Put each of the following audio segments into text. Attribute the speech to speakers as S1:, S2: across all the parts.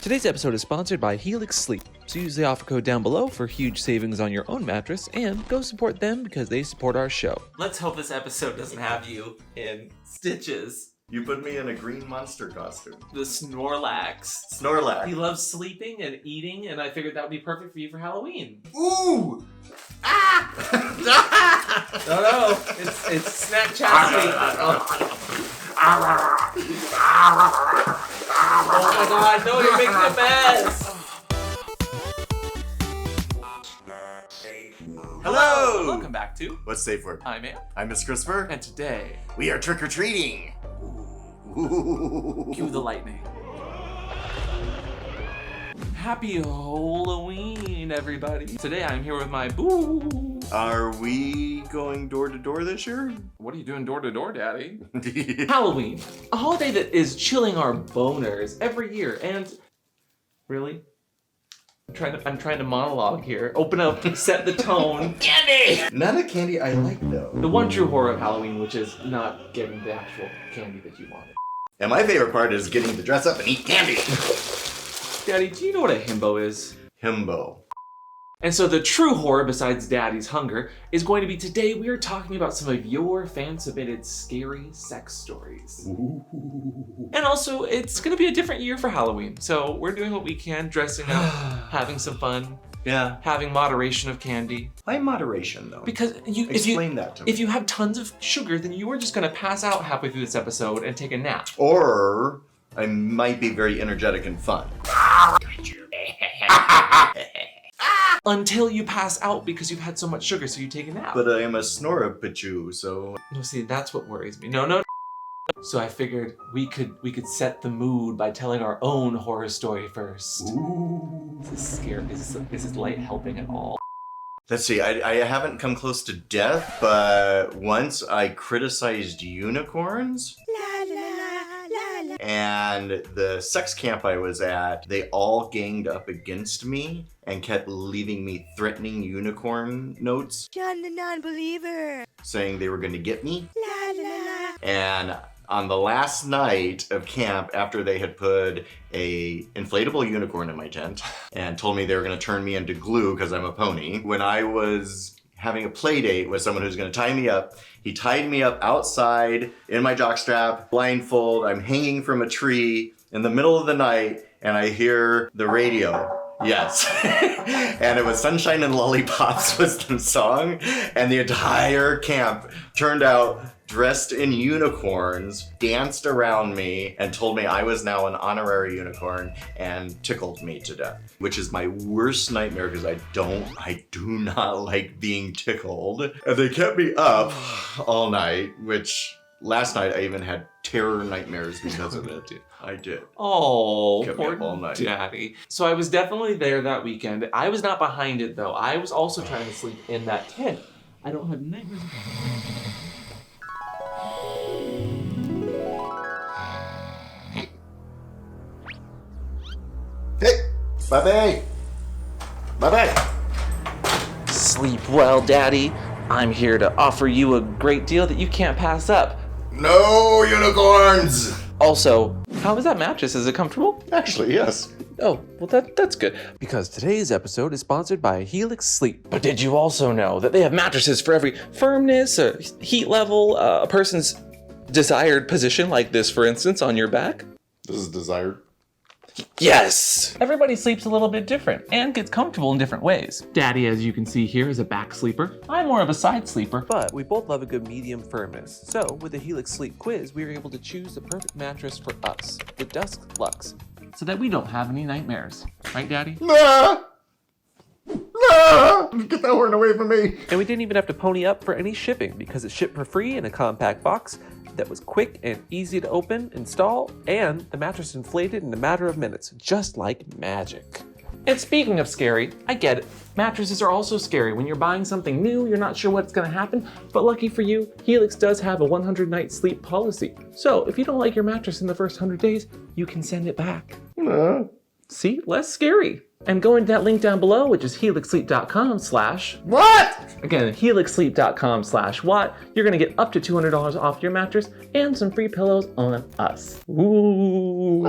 S1: Today's episode is sponsored by Helix Sleep, so use the offer code down below for huge savings on your own mattress, and go support them because they support our show.
S2: Let's hope this episode doesn't have you in stitches.
S3: You put me in a green monster costume.
S2: The Snorlax.
S3: Snorlax.
S2: He loves sleeping and eating, and I figured that would be perfect for you for Halloween.
S3: Ooh! Ah!
S2: No, it's Snacktastic. Oh my god, no, you're making a mess!
S3: Hello!
S2: Welcome back to
S3: What's safe word?
S2: I'm Am,
S3: I'm Miss Christopher.
S2: and today,
S3: We are trick-or-treating.
S2: cue the lightning. Happy Halloween, everybody. Today I'm here with my boo.
S3: Are we going door to door this year?
S2: What are you doing door to door, Daddy? Halloween, a holiday that is chilling our boners every year, and really, I'm trying to monologue here. Open up, set the tone.
S3: Candy! Not a candy I like though.
S2: The one true horror of Halloween, which is not getting the actual candy that you wanted.
S3: And my favorite part is getting to dress up and eat candy.
S2: Daddy, do you know what a himbo is?
S3: Himbo.
S2: And so the true horror, besides Daddy's hunger, is going to be today we are talking about some of your fan-submitted scary sex stories.
S3: Ooh.
S2: And also, it's going to be a different year for Halloween. So we're doing what we can, dressing up, having some fun,
S3: Yeah.
S2: having moderation of candy.
S3: Why moderation though?
S2: Because
S3: Explain that to me.
S2: if you have tons of sugar, then you are just going to pass out halfway through this episode and take a nap.
S3: Or I might be very energetic and fun.
S2: Until you pass out because you've had so much sugar, so you take a nap.
S3: But I am a snorapichu, so
S2: No, see, that's what worries me. No. So I figured we could set the mood by telling our own horror story first.
S3: ooh.
S2: Is this scary? Is this light helping at all?
S3: Let's see, I haven't come close to death, but once I criticized unicorns. And the sex camp I was at, they all ganged up against me and kept leaving me threatening unicorn notes,
S4: John the non-believer.
S3: saying they were going to get me.
S4: La la la.
S3: And on the last night of camp, after they had put a inflatable unicorn in my tent and told me they were going to turn me into glue because I'm a pony, when I was having a play date with someone who's going to tie me up, he tied me up outside in my jockstrap, blindfold. I'm hanging from a tree in the middle of the night, and I hear the radio. Yes. And it was Sunshine and Lollipops was the song, and the entire camp turned out dressed in unicorns, danced around me, and told me I was now an honorary unicorn and tickled me to death, which is my worst nightmare because I do not like being tickled. And they kept me up all night, which last night I even had terror nightmares because of it. I did.
S2: Oh,
S3: Kept me
S2: poor
S3: up all night.
S2: Daddy. So I was definitely there that weekend. I was not behind it though. I was also trying to sleep in that tent. I don't have nightmares.
S3: Hey, bye-bye. Bye-bye.
S2: Sleep well, Daddy. I'm here to offer you a great deal that you can't pass up.
S3: No unicorns!
S2: Also, how is that mattress? Is it comfortable?
S3: Actually, yes.
S2: Oh, well that's good.
S1: Because today's episode is sponsored by Helix Sleep.
S2: But did you also know that they have mattresses for every firmness, heat level, a person's desired position, like this, for instance, on your back?
S3: This is desired.
S2: Yes! Everybody sleeps a little bit different and gets comfortable in different ways. Daddy, as you can see here, is a back sleeper. I'm more of a side sleeper.
S1: But we both love a good medium firmness. So with the Helix Sleep quiz, we were able to choose the perfect mattress for us, the Dusk Lux.
S2: So that we don't have any nightmares. Right, Daddy?
S3: Nah! Nah! Get that horn away from me!
S1: And we didn't even have to pony up for any shipping because it shipped for free in a compact box that was quick and easy to open, install, and the mattress inflated in a matter of minutes, just like magic.
S2: And speaking of scary, I get it. Mattresses are also scary. When you're buying something new, you're not sure what's gonna happen, but lucky for you, Helix does have a 100-night sleep policy. So if you don't like your mattress in the first 100 days, you can send it back. See, less scary. And going to that link down below, which is helixsleep.com/
S3: What?
S2: Again, helixsleep.com/what, you're gonna get up to $200 off your mattress and some free pillows on us. Ooh.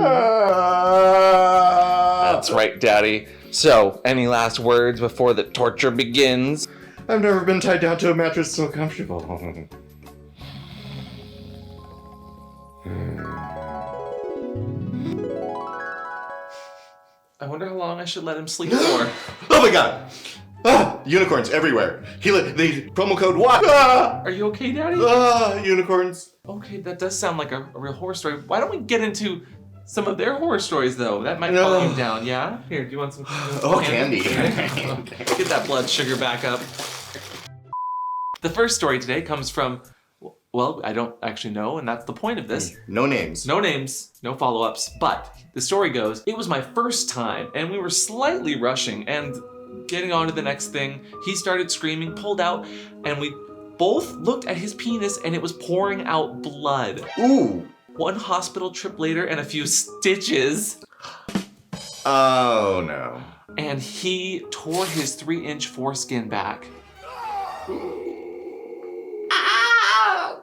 S2: That's right, Daddy. So, any last words before the torture begins?
S3: I've never been tied down to a mattress so comfortable.
S2: I wonder how long I should let him sleep for.
S3: Oh my god! Ah, unicorns everywhere. They promo code what? Ah,
S2: Are you okay, Daddy?
S3: unicorns.
S2: Okay, that does sound like a real horror story. Why don't we get into some of their horror stories, though? That might
S3: No.
S2: calm you down, yeah? Here, do you want some
S3: Oh, candy.
S2: Get that blood sugar back up. The first story today comes from, well, I don't actually know, and that's the point of this.
S3: No names.
S2: No names, no follow-ups, but the story goes, it was my first time, and we were slightly rushing, and getting on to the next thing, he started screaming, pulled out, and we both looked at his penis, and it was pouring out blood.
S3: Ooh.
S2: One hospital trip later and a few stitches,
S3: Oh no.
S2: and he tore his 3-inch foreskin back.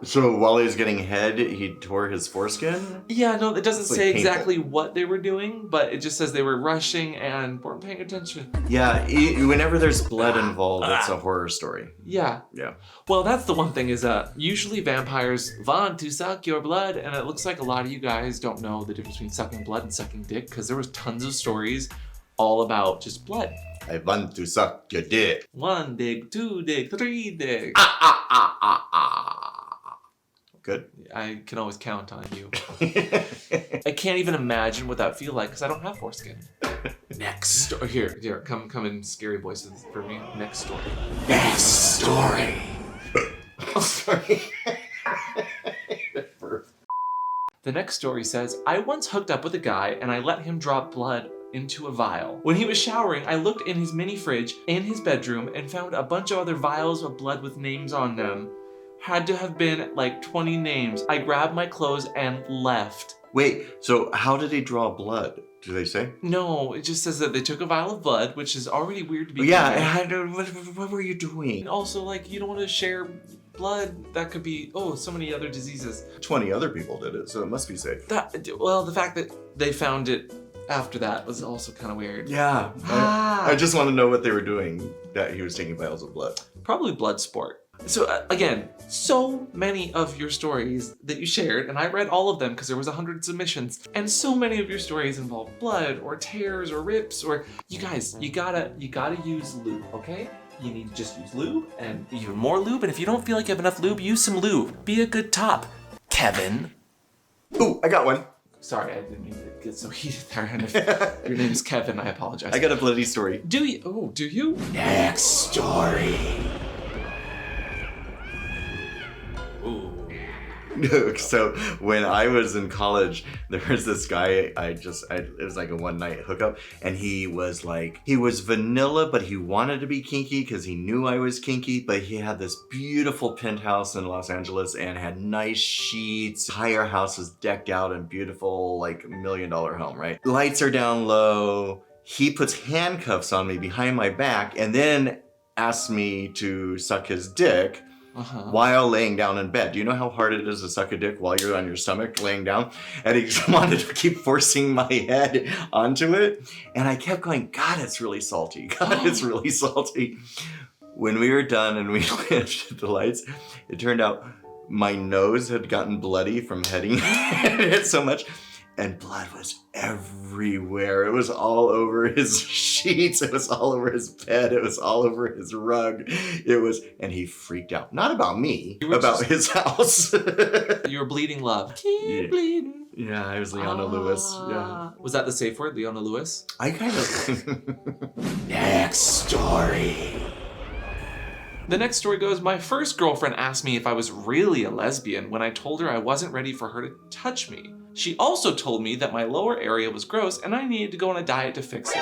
S3: So while he was getting head, he tore his foreskin?
S2: Yeah, no, it doesn't
S3: It's like
S2: say
S3: painful.
S2: exactly what they were doing, but it just says they were rushing and weren't paying attention.
S3: Yeah, whenever there's blood involved, it's a horror story.
S2: Yeah.
S3: Yeah.
S2: Well, that's the one thing is usually vampires want to suck your blood, and it looks like a lot of you guys don't know the difference between sucking blood and sucking dick, because there was tons of stories all about just blood.
S3: I want to suck your dick.
S2: 1 dick, 2 dick, 3 dick.
S3: Good.
S2: I can always count on you. I can't even imagine what that would feel like because I don't have foreskin. Next story. Here, come in scary voices for me. Next story.
S3: Next story. Oh, sorry.
S2: The next story says, I once hooked up with a guy and I let him drop blood into a vial. When he was showering, I looked in his mini fridge in his bedroom and found a bunch of other vials of blood with names on them. Had to have been like 20 names. I grabbed my clothes and left.
S3: Wait, so how did he draw blood? Do they say?
S2: No, it just says that they took a vial of blood, which is already weird to be.
S3: Yeah, what were you doing?
S2: And also, like, you don't want to share blood. That could be, so many other diseases.
S3: 20 other people did it, so it must be safe.
S2: Well, the fact that they found it after that was also kind of weird.
S3: Yeah. I just want to know what they were doing that he was taking vials of blood.
S2: Probably blood sport. So again, so many of your stories that you shared, and I read all of them because there was 100 submissions, and so many of your stories involve blood or tears or rips, or you guys, you gotta use lube, okay? You need to just use lube and even more lube, and if you don't feel like you have enough lube, use some lube. Be a good top, Kevin.
S3: Ooh, I got one.
S2: Sorry, I didn't mean to get so heated there, and if your name is Kevin, I apologize.
S3: I got a bloody story.
S2: Do you? Oh, do you?
S3: Next story. So when I was in college, there was this guy, it was like a one night hookup, and he was vanilla, but he wanted to be kinky because he knew I was kinky, but he had this beautiful penthouse in Los Angeles and had nice sheets. Entire house was decked out in beautiful, like $1 million home, right? Lights are down low. He puts handcuffs on me behind my back and then asks me to suck his dick. While laying down in bed. Do you know how hard it is to suck a dick while you're on your stomach laying down? And he wanted to keep forcing my head onto it. And I kept going, God, it's really salty. God, it's really salty. When we were done and we lifted the lights, it turned out my nose had gotten bloody from hitting it so much. And blood was everywhere. It was all over his sheets. It was all over his bed. It was all over his rug. And he freaked out. Not about me, about his house.
S2: You were bleeding love. Keep bleeding.
S3: Yeah, I was Leona Lewis. Yeah.
S2: Was that the safe word, Leona Lewis?
S3: I kind of... Next story.
S2: The next story goes, my first girlfriend asked me if I was really a lesbian when I told her I wasn't ready for her to touch me. She also told me that my lower area was gross and I needed to go on a diet to fix it.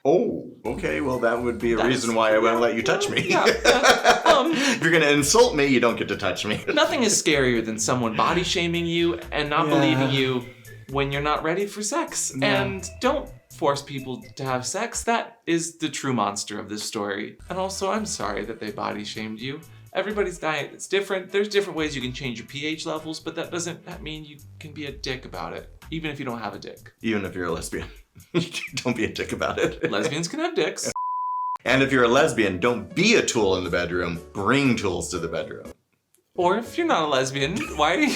S3: Oh, okay. Well, that would be a reason why I wouldn't let you touch me.
S2: Yeah.
S3: If you're going to insult me, you don't get to touch me.
S2: Nothing is scarier than someone body shaming you and not believing you when you're not ready for sex.
S3: Yeah.
S2: And don't force people to have sex. That is the true monster of this story. And also, I'm sorry that they body shamed you. Everybody's diet is different. There's different ways you can change your pH levels, but that doesn't mean you can be a dick about it, even if you don't have a dick.
S3: Even if you're a lesbian. Don't be a dick about it.
S2: Lesbians can have dicks.
S3: And if you're a lesbian, don't be a tool in the bedroom. Bring tools to the bedroom.
S2: Or if you're not a lesbian, why?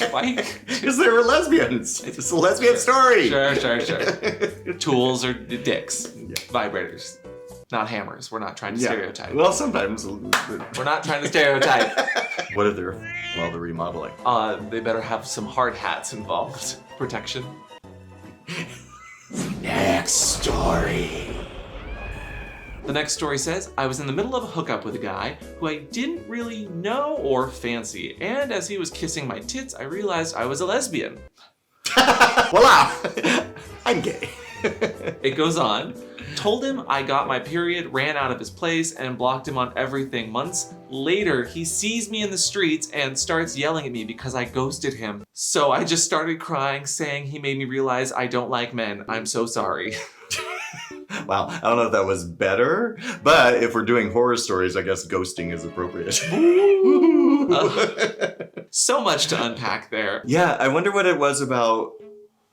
S3: Because they were lesbians. It's a lesbian story.
S2: Sure. Tools are dicks. Vibrators. Not hammers. We're not trying to stereotype.
S3: Well, sometimes.
S2: We're not trying to stereotype.
S3: What if they're while they're remodeling?
S2: They better have some hard hats involved. Protection.
S3: Next story.
S2: The next story says, I was in the middle of a hookup with a guy who I didn't really know or fancy, and as he was kissing my tits, I realized I was a lesbian.
S3: Voila! I'm gay.
S2: It goes on. Told him I got my period, ran out of his place, and blocked him on everything. Months later, he sees me in the streets and starts yelling at me because I ghosted him. So I just started crying, saying he made me realize I don't like men. I'm so sorry.
S3: Wow, I don't know if that was better, but if we're doing horror stories, I guess ghosting is appropriate.
S2: So much to unpack there.
S3: Yeah, I wonder what it was about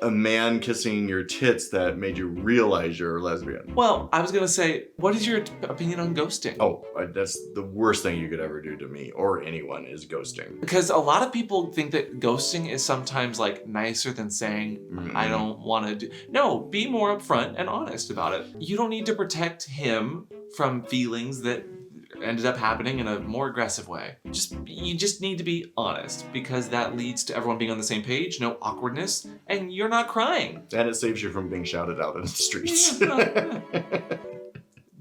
S3: a man kissing your tits that made you realize you're a lesbian.
S2: Well, I was gonna say, what is your opinion on ghosting?
S3: Oh, that's the worst thing you could ever do to me or anyone is ghosting.
S2: Because a lot of people think that ghosting is sometimes like nicer than saying, I don't want to do. No, be more upfront and honest about it. You don't need to protect him from feelings that ended up happening in a more aggressive way. You just need to be honest, because that leads to everyone being on the same page, no awkwardness, and you're not crying.
S3: And it saves you from being shouted out in the streets.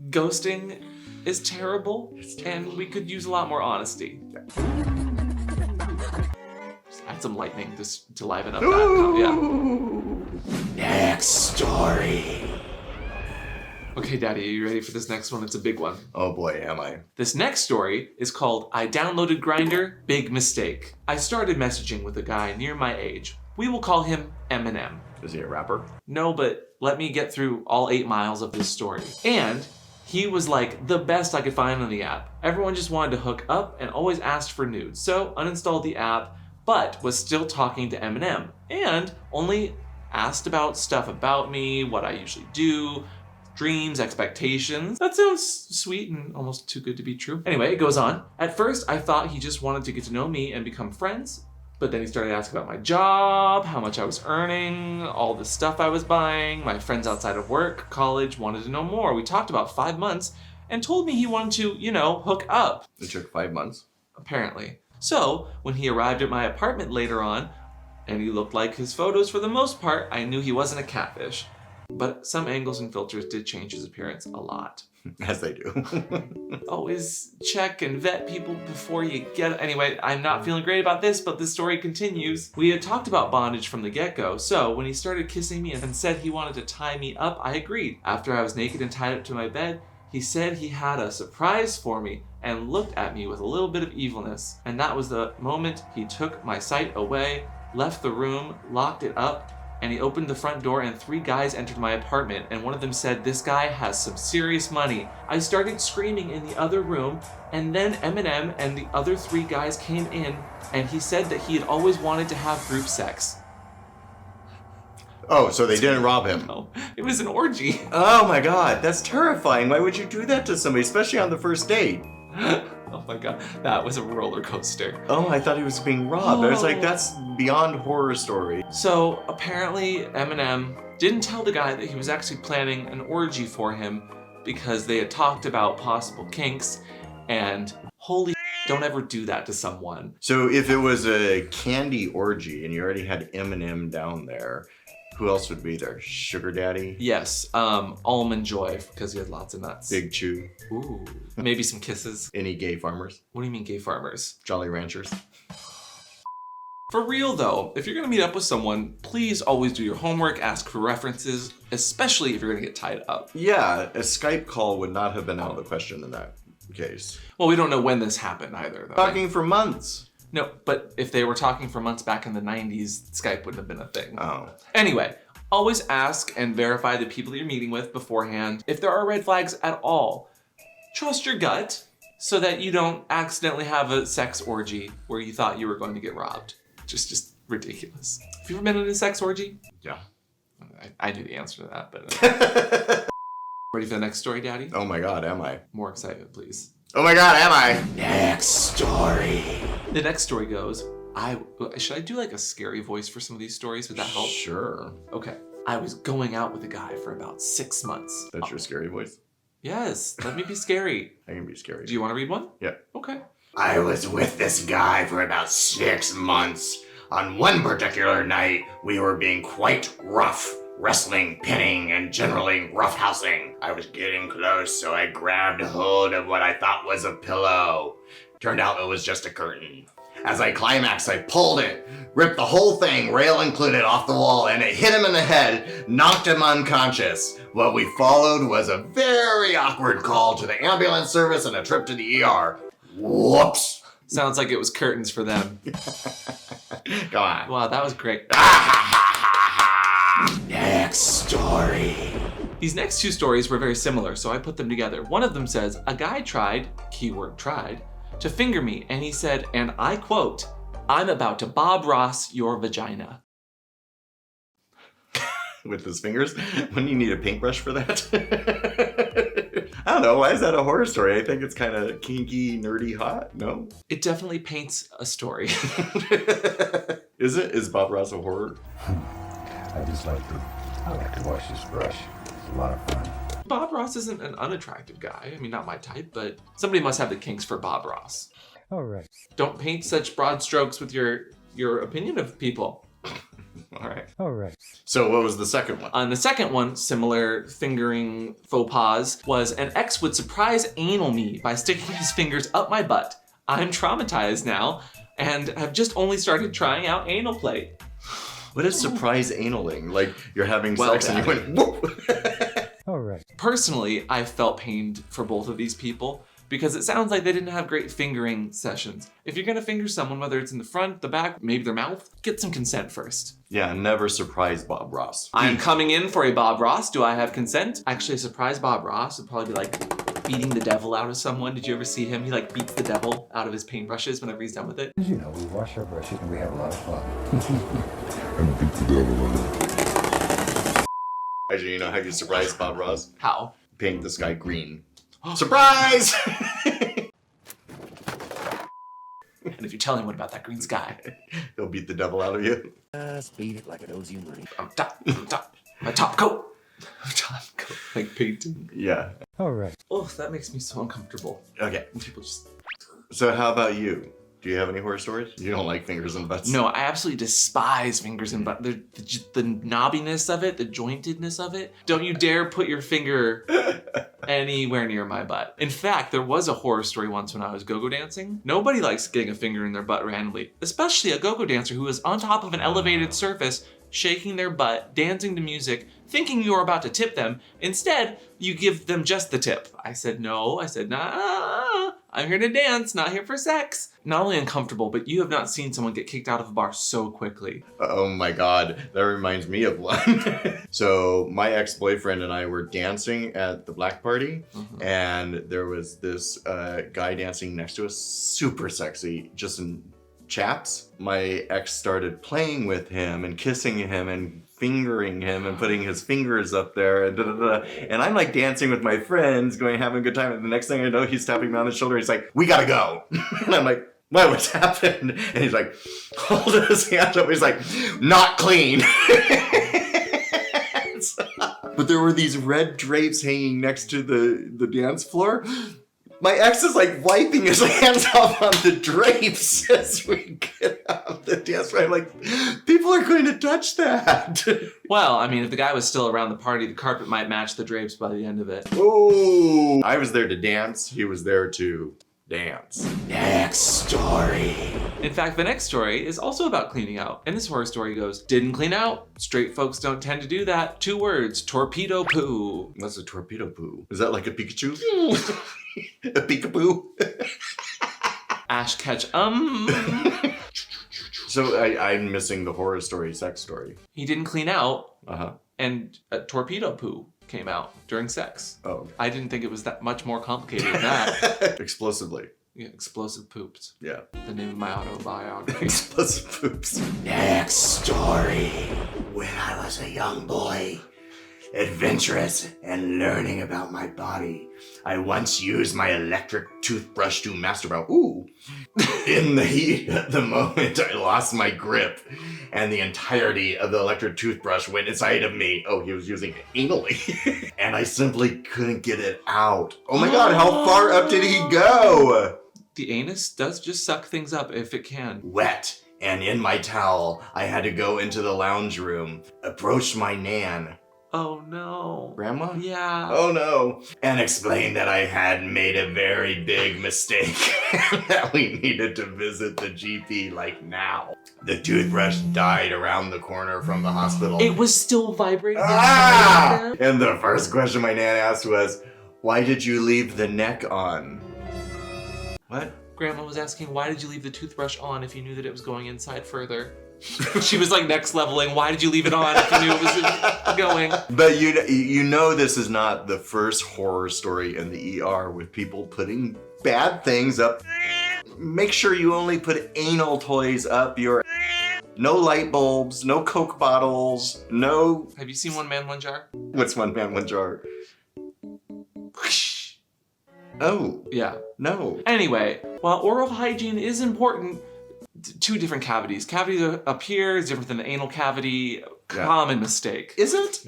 S2: Ghosting is terrible, and we could use a lot more honesty. Just add some lightning just to liven up that.
S3: Next story.
S2: Okay, Daddy, are you ready for this next one? It's a big one.
S3: Oh boy, am I.
S2: This next story is called I Downloaded Grindr, Big Mistake. I started messaging with a guy near my age. We will call him Eminem.
S3: Is he a rapper?
S2: No, but let me get through all 8 miles of this story. And he was like the best I could find on the app. Everyone just wanted to hook up and always asked for nudes. So uninstalled the app, but was still talking to Eminem and only asked about stuff about me, what I usually do, dreams, expectations. That sounds sweet and almost too good to be true. Anyway, it goes on. At first, I thought he just wanted to get to know me and become friends, but then he started asking about my job, how much I was earning, all the stuff I was buying, my friends outside of work, college, wanted to know more. We talked about 5 months and told me he wanted to, hook up.
S3: It took 5 months.
S2: Apparently. So, when he arrived at my apartment later on, and he looked like his photos for the most part, I knew he wasn't a catfish. But some angles and filters did change his appearance a lot.
S3: As they do.
S2: Always check and vet people before you get it. Anyway, I'm not feeling great about this, but this story continues. We had talked about bondage from the get-go, so when he started kissing me and said he wanted to tie me up, I agreed. After I was naked and tied up to my bed, he said he had a surprise for me and looked at me with a little bit of evilness. And that was the moment he took my sight away, left the room, locked it up, and he opened the front door and 3 guys entered my apartment, and one of them said, "This guy has some serious money." I started screaming in the other room, and then Eminem and the other 3 guys came in, and he said that he had always wanted to have group sex.
S3: Oh, so they didn't rob him.
S2: No, it was an orgy.
S3: Oh my god, that's terrifying. Why would you do that to somebody, especially on the first date?
S2: Oh my god, that was a roller coaster.
S3: Oh, I thought he was being robbed. I was like, that's beyond horror story.
S2: So apparently Eminem didn't tell the guy that he was actually planning an orgy for him because they had talked about possible kinks, and holy don't ever do that to someone.
S3: So if it was a candy orgy and you already had Eminem down there, who else would be there? Sugar Daddy?
S2: Yes, Almond Joy, because he had lots of nuts.
S3: Big Chew?
S2: Ooh, maybe some kisses.
S3: Any gay farmers?
S2: What do you mean gay farmers?
S3: Jolly Ranchers?
S2: For real though, if you're gonna meet up with someone, please always do your homework, ask for references, especially if you're gonna get tied up.
S3: Yeah, a Skype call would not have been out of the question in that case.
S2: Well, we don't know when this happened either though.
S3: Talking for months.
S2: No, but if they were talking for months back in the 90s, Skype wouldn't have been a thing.
S3: Oh.
S2: Anyway, always ask and verify the people that you're meeting with beforehand. If there are red flags at all, trust your gut so that you don't accidentally have a sex orgy where you thought you were going to get robbed. Just ridiculous. Have you ever been in a sex orgy?
S3: Yeah.
S2: I knew the answer to that, but... Ready for the next story, Daddy?
S3: Oh my god, am I?
S2: More excitement, please.
S3: Oh my god, am I? Next story.
S2: The next story goes, should I do like a scary voice for some of these stories? Would that help?
S3: Sure.
S2: Okay. I was going out with a guy for about 6 months.
S3: That's your scary voice?
S2: Yes, let me be scary.
S3: I can be scary.
S2: Do you want to read one?
S3: Yeah.
S2: Okay.
S3: I was with this guy for about 6 months. On one particular night, we were being quite rough. Wrestling, pinning, and generally roughhousing. I was getting close, so I grabbed hold of what I thought was a pillow. Turned out it was just a curtain. As I climaxed, I pulled it, ripped the whole thing, rail included, off the wall, and it hit him in the head, knocked him unconscious. What we followed was a very awkward call to the ambulance service and a trip to the ER. Whoops.
S2: Sounds like it was curtains for them.
S3: Go on.
S2: Wow, that was great.
S3: Next story.
S2: These next two stories were very similar, so I put them together. One of them says, a guy tried, keyword tried, to finger me, and he said, and I quote, I'm about to Bob Ross your vagina.
S3: With his fingers? Wouldn't you need a paintbrush for that? I don't know. Why is that a horror story? I think it's kind of kinky, nerdy, hot. No?
S2: It definitely paints a story.
S3: Is it? Is Bob Ross a horror?
S5: I like to wash this brush. It's a lot of fun.
S2: Bob Ross isn't an unattractive guy. I mean, not my type, but somebody must have the kinks for Bob Ross.
S5: All right.
S2: Don't paint such broad strokes with your opinion of people.
S3: All right. So what was the second one?
S2: On the second one, similar fingering faux pas, was an ex would surprise anal me by sticking his fingers up my butt. I'm traumatized now and have just only started trying out anal play.
S3: What is surprise analing? Like you're having
S2: Well,
S3: sex and you went whoop.
S5: All right.
S2: Personally, I felt pained for both of these people because it sounds like they didn't have great fingering sessions. If you're gonna finger someone, whether it's in the front, the back, maybe their mouth, get some consent first.
S3: Yeah, never surprise Bob Ross.
S2: I'm coming in for a Bob Ross. Do I have consent? Actually, a surprise Bob Ross would probably be like beating the devil out of someone. Did you ever see him? He like beats the devil out of his paintbrushes whenever he's done with it.
S5: As you know, we wash our brushes and we have a lot of fun. And beat the devil in it.
S3: Actually, you know how you surprise Bob Ross?
S2: How?
S3: Paint the sky green. Surprise!
S2: And if you tell anyone about that green sky,
S3: He'll beat the devil out of you.
S5: Just beat it like it owes you money.
S2: I'm top, my top coat. Top coat, like painting.
S3: Yeah.
S5: All right.
S2: Oh, that makes me so uncomfortable.
S3: Okay.
S2: When people just...
S3: So how about you? Do you have any horror stories? You don't like fingers and butts?
S2: No, I absolutely despise fingers and butt. The knobbiness of it, the jointedness of it. Don't you dare put your finger anywhere near my butt. In fact, there was a horror story once when I was go-go dancing. Nobody likes getting a finger in their butt randomly, especially a go-go dancer who is on top of an elevated surface, shaking their butt, dancing to music, thinking you're about to tip them. Instead, you give them just the tip. I said no. I said, nah, I'm here to dance, not here for sex. Not only uncomfortable, but you have not seen someone get kicked out of a bar so quickly.
S3: Oh my god, that reminds me of one. So my ex-boyfriend and I were dancing at the black party, and there was this guy dancing next to us, super sexy, just in chaps. My ex started playing with him and kissing him and fingering him and putting his fingers up there and and I'm like dancing with my friends, having a good time, and the next thing I know, he's tapping me on the shoulder. He's like, "We gotta go." And I'm like, "What? What's happened?" And he's like, holding his hand up. He's like, "Not clean." But there were these red drapes hanging next to the dance floor. My ex is like wiping his hands off on the drapes as we get off the dance floor. I'm like, people are going to touch that.
S2: Well, I mean, if the guy was still around the party, the carpet might match the drapes by the end of it.
S3: Oh, I was there to dance. He was there to dance. Next story.
S2: In fact, the next story is also about cleaning out. And this horror story goes, didn't clean out. Straight folks don't tend to do that. 2 words, torpedo poo.
S3: What's a torpedo poo? Is that like a Pikachu? A peekaboo?
S2: Ash catch,
S3: So I'm missing the horror story, sex story.
S2: He didn't clean out,
S3: Uh-huh.
S2: and a torpedo poo came out during sex.
S3: Oh.
S2: I didn't think it was that much more complicated than that.
S3: Explosively.
S2: Yeah, explosive poops.
S3: Yeah.
S2: The name of my autobiography.
S3: Explosive poops. Next story. When I was a young boy, adventurous and learning about my body, I once used my electric toothbrush to masturbate. Ooh. In the heat of the moment, I lost my grip, and the entirety of the electric toothbrush went inside of me. Oh, he was using it anally. And I simply couldn't get it out. Oh my god, how far up did he go?
S2: The anus does just suck things up if it can.
S3: Wet and in my towel, I had to go into the lounge room, approach my nan.
S2: Oh no.
S3: Grandma?
S2: Yeah.
S3: Oh no. And explain that I had made a very big mistake and that we needed to visit the GP like now. The toothbrush died around the corner from the hospital.
S2: It was still vibrating.
S3: Ah! And the first question my nan asked was, why did you leave the neck on? What?
S2: Grandma was asking, why did you leave the toothbrush on if you knew that it was going inside further? She was like next leveling, why did you leave it on if you knew it was going?
S3: But you know this is not the first horror story in the ER with people putting bad things up. Make sure you only put anal toys up your... No light bulbs, no Coke bottles, no...
S2: Have you seen One Man, One Jar?
S3: What's One Man, One Jar? Oh,
S2: Yeah.
S3: no.
S2: Anyway, while oral hygiene is important, two different cavities. Cavity up here is different than the anal cavity. Common mistake.
S3: Is it?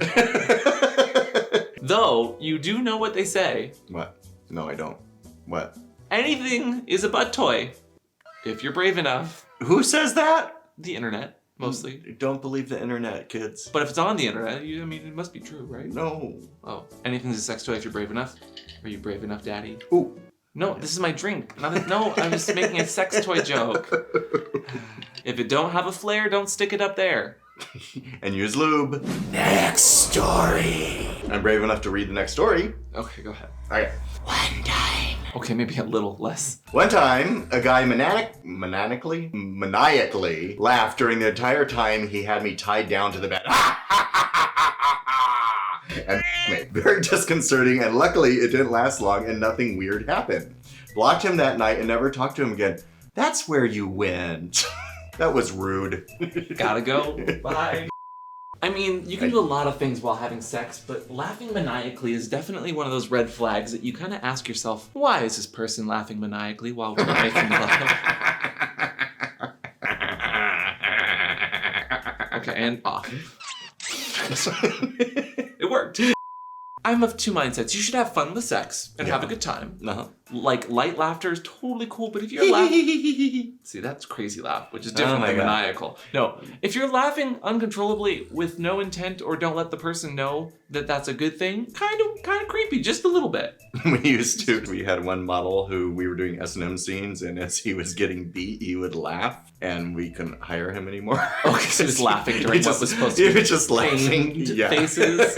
S2: Though, you do know what they say.
S3: What? No, I don't. What?
S2: Anything is a butt toy. If you're brave enough.
S3: Who says that?
S2: The internet, mostly.
S3: Don't believe the internet, kids.
S2: But if it's on the internet, it must be true, right?
S3: No.
S2: Oh, anything's a sex toy if you're brave enough? Are you brave enough, Daddy?
S3: Ooh.
S2: No, this is my drink. No, I'm just making a sex toy joke. If it don't have a flare, don't stick it up there.
S3: And use lube. Next story. I'm brave enough to read the next story.
S2: Okay, go ahead.
S3: Okay. One time.
S2: Okay, maybe a little less.
S3: One time, a guy maniacally laughed during the entire time he had me tied down to the bed. And me. Very disconcerting, and luckily it didn't last long and nothing weird happened. Blocked him that night and never talked to him again. That's where you went. That was rude.
S2: Gotta go. Bye. I mean, you can do a lot of things while having sex, but laughing maniacally is definitely one of those red flags that you kind of ask yourself, why is this person laughing maniacally while we're making love? Okay, and off. It worked. I'm of two mindsets. You should have fun with sex and have a good time.
S3: Uh-huh.
S2: Like, light laughter is totally cool, but if you're laughing... See, that's crazy laugh, which is different than maniacal. No, if you're laughing uncontrollably with no intent or don't let the person know that that's a good thing, kind of creepy, just a little bit.
S3: We had one model who we were doing S&M scenes, and as he was getting beat, he would laugh, and we couldn't hire him anymore.
S2: Okay, so he was laughing during what was supposed to be
S3: he was just laughing.
S2: faces.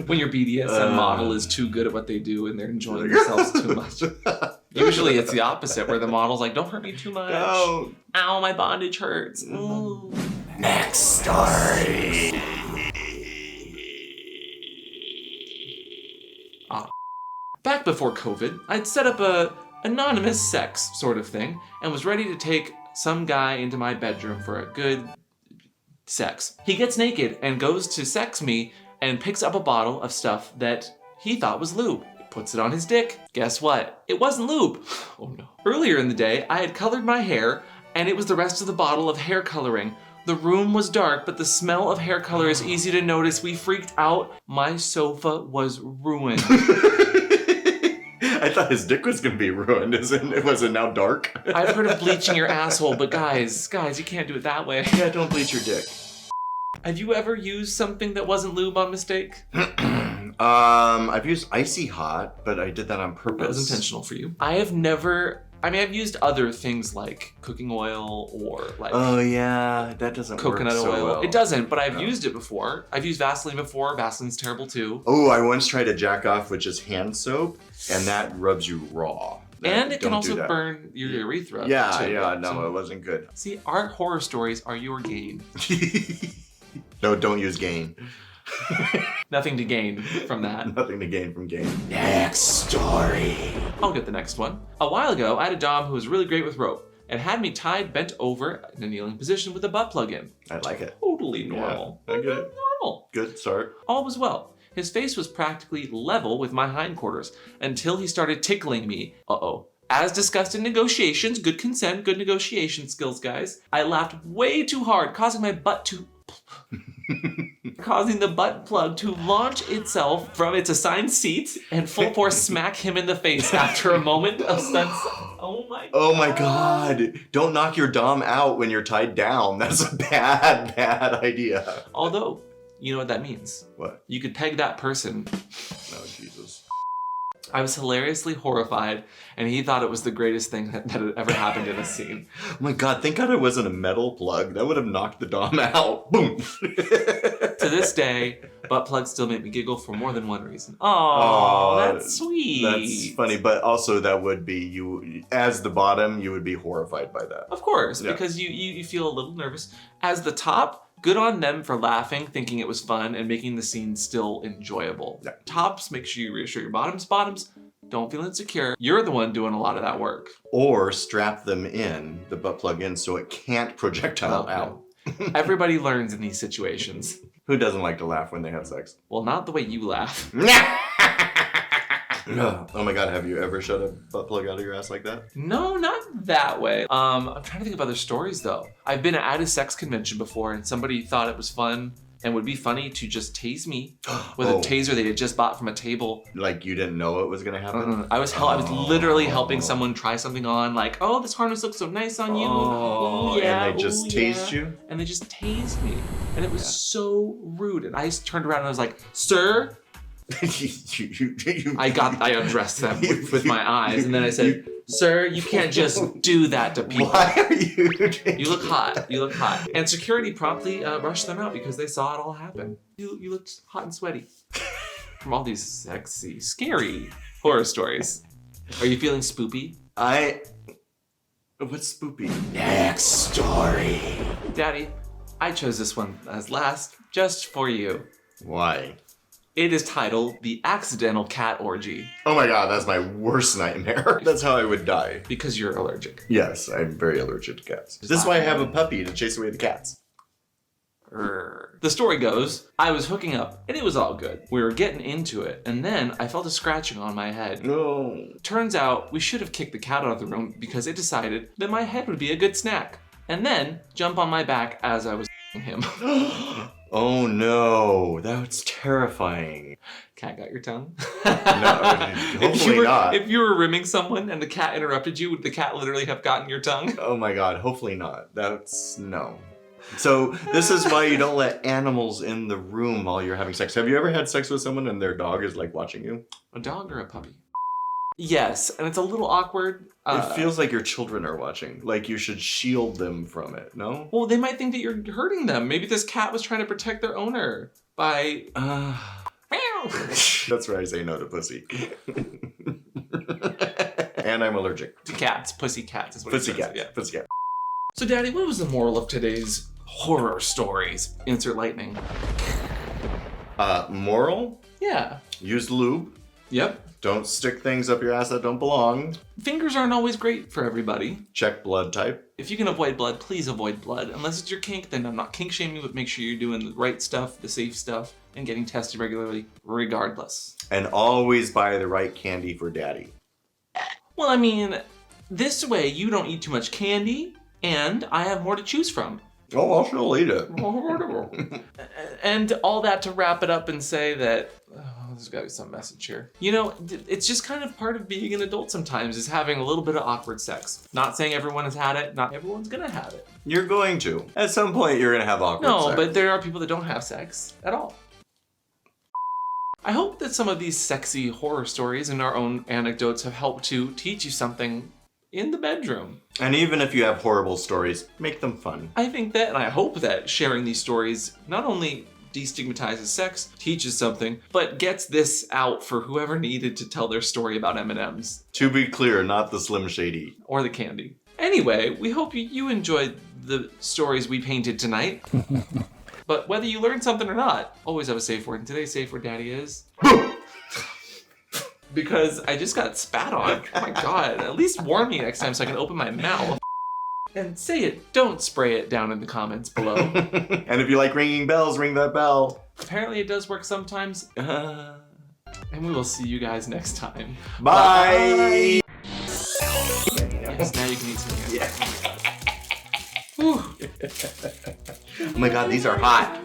S2: When your BDSM model is too good at what they do and they're enjoying themselves too much. Usually it's the opposite, where the model's like, don't hurt me too much.
S3: No.
S2: Ow, my bondage hurts. Ooh.
S3: Next story.
S2: Back before COVID, I'd set up a anonymous sex sort of thing and was ready to take some guy into my bedroom for a good sex. He gets naked and goes to sex me and picks up a bottle of stuff that he thought was lube. Puts it on his dick. Guess what? It wasn't lube. Oh no. Earlier in the day, I had colored my hair and it was the rest of the bottle of hair coloring. The room was dark, but the smell of hair color is easy to notice. We freaked out. My sofa was ruined.
S3: I thought his dick was gonna be ruined. Was it now dark?
S2: I've heard of bleaching your asshole, but guys, you can't do it that way.
S3: Yeah, don't bleach your dick.
S2: Have you ever used something that wasn't lube on mistake?
S3: I've used Icy Hot, but I did that on purpose.
S2: That was intentional for you. I've used other things like cooking oil or like
S3: Oh yeah, that doesn't
S2: coconut
S3: work so
S2: oil.
S3: well.
S2: It doesn't, but I've used it before. I've used Vaseline before. Vaseline's terrible too.
S3: Oh, I once tried to jack off with just hand soap, and that rubs you raw.
S2: And it can
S3: Don't do
S2: also
S3: that.
S2: burn your urethra.
S3: Yeah,
S2: too.
S3: no,
S2: So-
S3: it wasn't good.
S2: See, our horror stories are your gain.
S3: No, don't use gain.
S2: Nothing to gain from that.
S3: Nothing to gain from gain. Next story.
S2: I'll get the next one. A while ago, I had a dom who was really great with rope and had me tied bent over in a kneeling position with a butt plug in.
S3: I like it.
S2: Totally totally normal.
S3: Yeah, I get it.
S2: Normal.
S3: Good start.
S2: All was well. His face was practically level with my hindquarters until he started tickling me. Uh-oh. As discussed in negotiations, good consent, good negotiation skills, guys. I laughed way too hard, causing my butt to... causing the butt plug to launch itself from its assigned seat and full force smack him in the face after a moment of stuns. Oh my god.
S3: Oh my god. Don't knock your dom out when you're tied down. That's a bad, bad idea.
S2: Although, you know what that means.
S3: What?
S2: You could peg that person.
S3: No, Jesus.
S2: I was hilariously horrified, and he thought it was the greatest thing that had ever happened in a scene.
S3: Oh my god, thank god it wasn't a metal plug. That would have knocked the dom out. Boom.
S2: To this day, butt plugs still make me giggle for more than one reason. Oh,
S3: Aw,
S2: that's sweet.
S3: That's funny, but also that would be you, as the bottom, you would be horrified by that.
S2: Of course,
S3: Yeah.
S2: because you feel a little nervous. As the top, good on them for laughing, thinking it was fun, and making the scene still enjoyable.
S3: Yeah.
S2: Tops, make sure you reassure your bottoms. Bottoms, don't feel insecure. You're the one doing a lot of that work.
S3: Or strap them in, the butt plug in, so it can't projectile out.
S2: Everybody learns in these situations.
S3: Who doesn't like to laugh when they have sex?
S2: Well, not the way you laugh.
S3: Oh my god, have you ever shot a butt plug out of your ass like that?
S2: No, not that way. I'm trying to think of other stories though. I've been at a sex convention before and somebody thought it was fun and would be funny to just tase me with a taser they had just bought from a table.
S3: Like you didn't know it was gonna happen?
S2: I was literally helping someone try something on, like, oh, this harness looks so nice on you.
S3: Oh,
S2: Ooh, yeah,
S3: and they just
S2: ooh,
S3: tased
S2: yeah.
S3: you?
S2: And they just tased me. And it was so rude. And I just turned around and I was like, sir, I undressed them with my eyes, and then I said, "Sir, you can't just do that to people.
S3: Why are you?
S2: You look hot. You look hot." And security promptly rushed them out because they saw it all happen. You looked hot and sweaty from all these sexy, scary horror stories. Are you feeling spoopy?
S3: What's spoopy?
S2: Next story. Daddy, I chose this one as last just for you.
S3: Why?
S2: It is titled The Accidental Cat Orgy
S3: Oh my god, that's my worst nightmare. That's how I would die.
S2: because you're allergic.
S3: Yes, I'm very allergic to cats. This is why I have a puppy to chase away the cats.
S2: The story goes, I was hooking up and it was all good. We were getting into it and then I felt a scratching on my head.
S3: No.
S2: Turns out we should have kicked the cat out of the room because it decided that my head would be a good snack. And then jump on my back as I was him.
S3: Oh no, that's terrifying.
S2: Cat got your tongue?
S3: No, hopefully not.
S2: If you were rimming someone and the cat interrupted you, would the cat literally have gotten your tongue?
S3: Oh my god, hopefully not. That's no. So this is why you don't let animals in the room while you're having sex. Have you ever had sex with someone and their dog is like watching you?
S2: A dog or a puppy? Yes, and it's a little awkward.
S3: It feels like your children are watching. Like you should shield them from it, no?
S2: Well, they might think that you're hurting them. Maybe this cat was trying to protect their owner by... Meow.
S3: That's where I say no to pussy. And I'm allergic.
S2: To cats. Pussy cats is what it
S3: Pussy
S2: says,
S3: cat.
S2: yeah.
S3: Pussy cat.
S2: So, Daddy, what was the moral of today's horror stories? Insert lightning.
S3: Moral?
S2: Yeah.
S3: Use lube.
S2: Yep.
S3: Don't stick things up your ass that don't belong.
S2: Fingers aren't always great for everybody.
S3: Check blood type.
S2: If you can avoid blood, please avoid blood. Unless it's your kink, then I'm not kink shaming, but make sure you're doing the right stuff, the safe stuff, and getting tested regularly, regardless.
S3: And always buy the right candy for daddy.
S2: Well, I mean, this way you don't eat too much candy, and I have more to choose from.
S3: Oh, I'll still eat it.
S2: And all that to wrap it up and say that, there's gotta be some message here. You know, it's just kind of part of being an adult sometimes is having a little bit of awkward sex. Not saying everyone has had it, not everyone's gonna have it.
S3: You're going to. At some point, you're going to have awkward
S2: No,
S3: sex.
S2: but there are people that don't have sex at all. I hope that some of these sexy horror stories and our own anecdotes have helped to teach you something in the bedroom.
S3: And even if you have horrible stories, make them fun.
S2: I think that, and I hope that sharing these stories not only destigmatizes sex, teaches something, but gets this out for whoever needed to tell their story about M&Ms.
S3: To be clear, not the Slim Shady.
S2: Or the candy. Anyway, we hope you enjoyed the stories we painted tonight. But whether you learned something or not, always have a safe word. And today's safe word, Daddy, is... Because I just got spat on. Oh my god. At least warn me next time so I can open my mouth. And say it, don't spray it down in the comments below.
S3: And if you like ringing bells, ring that bell.
S2: Apparently it does work sometimes. And we will see you guys next time.
S3: Bye.
S2: Yes, now you can eat some again.
S3: Oh my god, these are hot.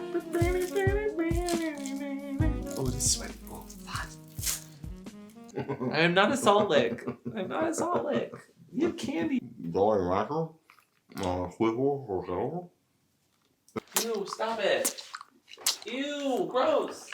S2: Oh, it's sweaty. Oh, it's hot. I am not a salt lick. I'm not a salt lick. You have candy.
S3: Going mackerel? Squiggle or so?
S2: Ew, stop it. Ew, gross.